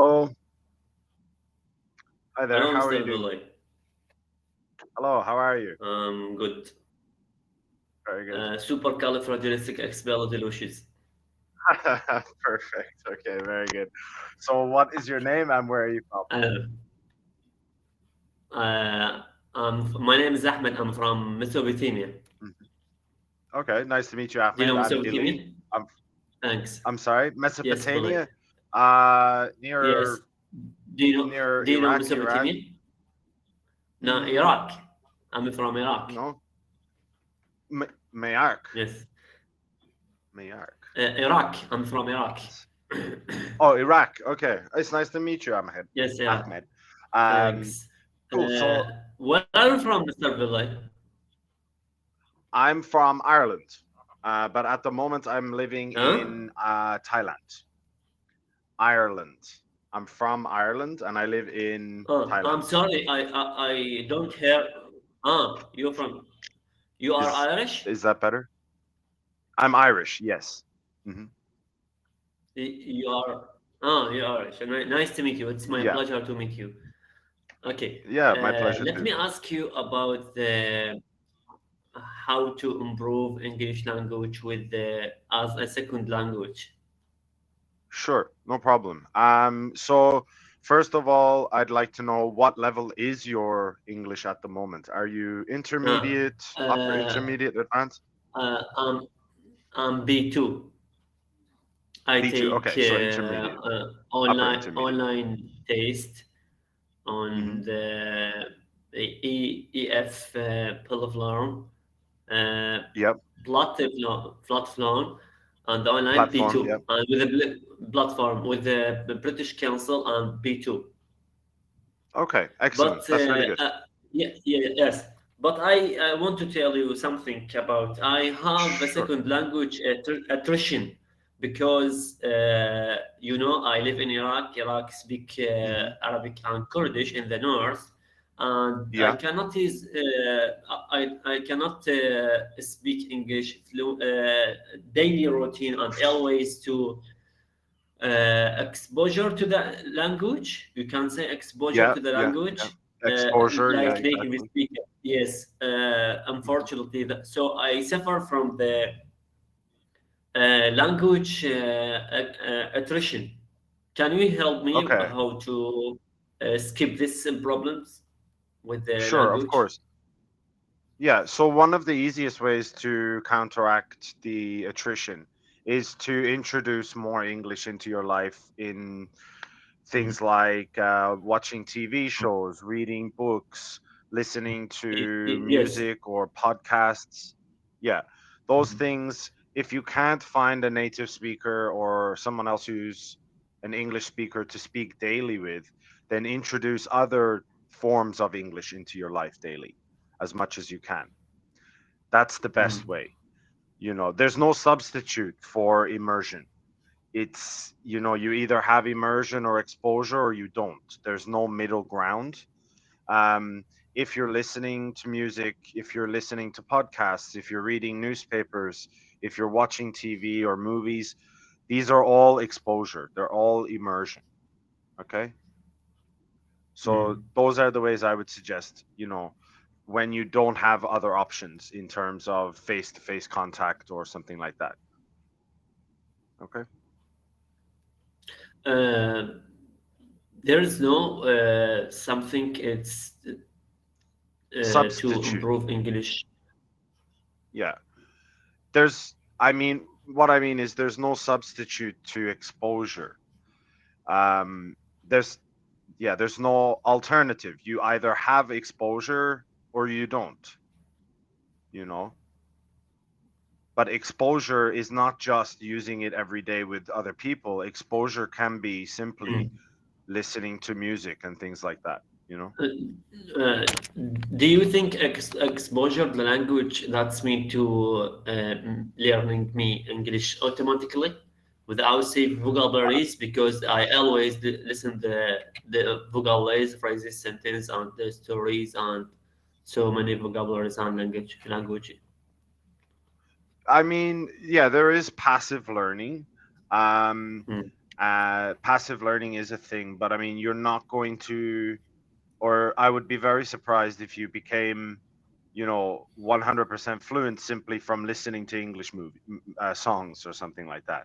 Hello. Hi there. Hello, How are you Mr. doing? Billy. Hello. How are you? Good. Very good. Supercalifragilisticexpialidocious. Perfect. Okay. Very good. So, what is your name and where are you from? Uh, my name is Ahmed. I'm from Mesopotamia. Mhm. Okay. Nice to meet you, Do you Ahmed. know I'm Dilly. Mesopotamia? I'm Thanks. I'm sorry, Yes, Billy. Mesopotamia. Yes. Near Do you know? near Do you know Iraq, Mesopotamia? Iran. No, Mm, Iraq. I'm from Iraq. no, Mayark. Yes. Mayark. Iraq. I'm from Iraq. Yes. Oh, Iraq. Okay. It's nice to meet you, Ahmed. Yes, Iraq. Ahmed. Um, Thanks. cool. So, Where are you from, Mr. Billy? I'm from Ireland, but at the moment I'm living Huh? in Thailand, Ireland. I'm from Ireland and I live in Oh, I'm Thailand. sorry. I don't hear. You're from. You are Is Irish? is that better? I'm Irish. Yes. Hmm. You are. You're Irish. Nice to meet you. It's my Yeah. pleasure to meet you. Okay. Yeah. My pleasure Let too. me ask you about the how to improve English language with the as a second language. Sure. No problem. So first of all, I'd like to know what level is your English at the moment? Are you Uh, intermediate, upper uh, intermediate, advanced? uh, I'm I'm B2. I B2. take Okay. So intermediate, upper intermediate. online test Hmm. on the EF platform, uh, Yep. platform, and online Platform. B2, Yep. and with the platform with the British Council and B2. Okay. But Excellent. That's really good. yes. But I want to tell you something about I have a Sure. second language attrition because I live in Iraq. Iraq speak Hmm. Arabic and Kurdish in the north, and I Yeah. cannot is I cannot speak English daily routine and always to exposure to the language. You can say exposure Yeah. to the Yeah. Yeah. language, Exposure. Yeah. like native Exactly. speaker. Yes, Hmm. unfortunately, so I suffer from the language attrition. Can you help me Okay. how to skip these problems with the Sure. Of language? course. Yeah. So one of the easiest ways to counteract the attrition is to introduce more English into your life in Mm. things like watching TV shows, reading books, listening to Yes. music or podcasts. Yeah, those things. If you can't find a native speaker or someone else who's an English speaker to speak daily with, then introduce other forms of English into your life daily as much as you can. That's the best Mm. way. There's no substitute for immersion. It's, you either have immersion or exposure or you don't. There's no middle ground. um, if you're listening to music, if you're listening to podcasts, if you're reading newspapers, if you're watching TV or movies, these are all exposure, they're all immersion. Okay, so Mm. those are the ways I would suggest, when you don't have other options in terms of face-to-face contact or something like that. Okay. Uh, there is no something it's to Substitute. improve English. Yeah. What I mean is there's no substitute to exposure. Um, there's there's no alternative. You either have exposure or you don't, you know. But exposure is not just using it every day with other people. Exposure can be simply Mm. listening to music and things like that, you know. Uh, uh, do you think exposure to the language that's me to learning me English automatically without say vocabularies because I always listen the vocabularies, phrases, sentence, and the stories and so many vocabularies and language. I mean, yeah, there is passive learning. Um, Mm. Passive learning is a thing, but I mean, you're not going to, or I would be very surprised if you became, 100% fluent simply from listening to English songs or something like that.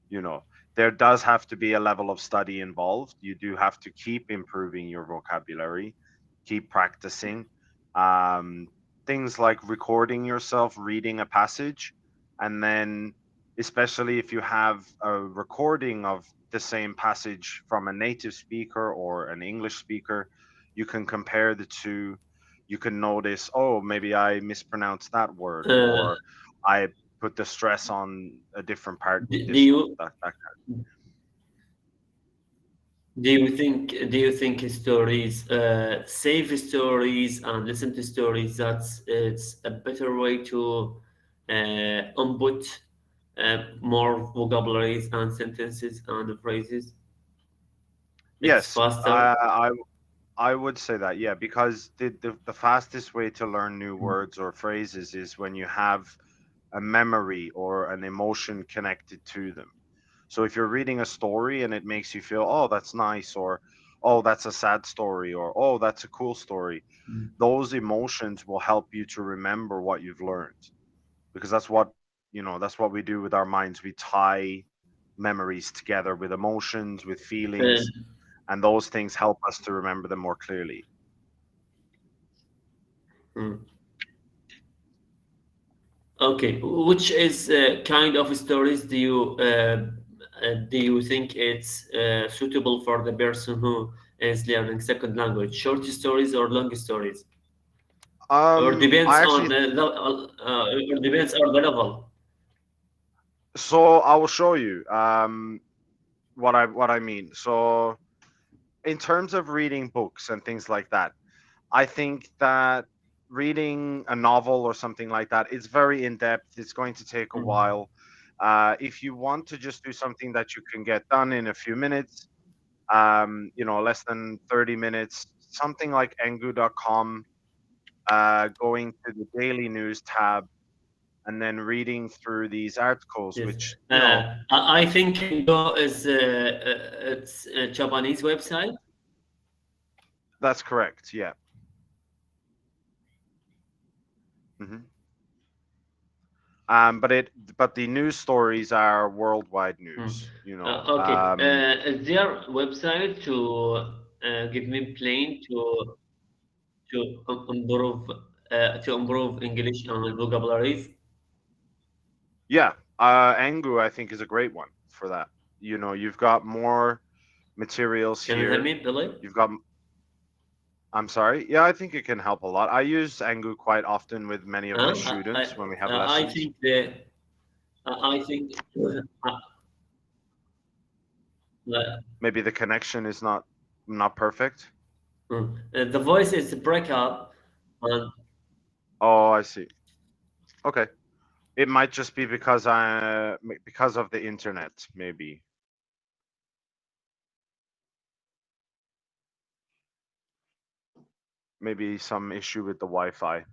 you know there does have to be a level of study involved. You do have to keep improving your vocabulary, keep practicing, um, things like recording yourself reading a passage, and then especially if you have a recording of the same passage from a native speaker or an English speaker, you can compare the two. You can notice, oh, maybe I mispronounced that word, Uh, or I put the stress on a different part with do this one. you That do you think stories, save stories and listen to stories, that's it's a better way to input more vocabularies and sentences and phrases? It's Yes, faster. I would say that, yeah, because the fastest way to learn new words or phrases is when you have a memory or an emotion connected to them. So if you're reading a story and it makes you feel, oh, that's nice, or oh, that's a sad story, or oh, that's a cool story, those emotions will help you to remember what you've learned, because that's what we do with our minds. We tie memories together with emotions, with Uh, feelings, and those things help us to remember them more clearly. mm. Okay, which is kind of stories do you think it's suitable for the person who is learning second language? Short stories or long stories, or depends I on actually, or depends on the level. so I will show you what I mean. So in terms of reading books and things like that, I think that reading a novel or something like that, it's very in depth. It's going to take a Mm. while. If you want to just do something that you can get done in a few minutes, less than 30 minutes, something like engu.com, going to the daily news tab and then reading through these articles, Yes, which, I think Go is it's a Japanese website. that's correct. Yeah. hmm but the news stories are worldwide Mm. news. Okay, is there website to give me plan to improve English and vocabularies? Yeah, Angu, I think, is a great one for that. You've got more materials Can you hear here. me, Billy? You've got, I'm sorry. Yeah, I think it can help a lot. I use Angu quite often with many of my Huh? students when we have I lessons. think the I think uh, Maybe the connection is not perfect. the voice is break up, and Oh, I see. Okay. It might just be because of the internet, maybe some issue with the Wi-Fi.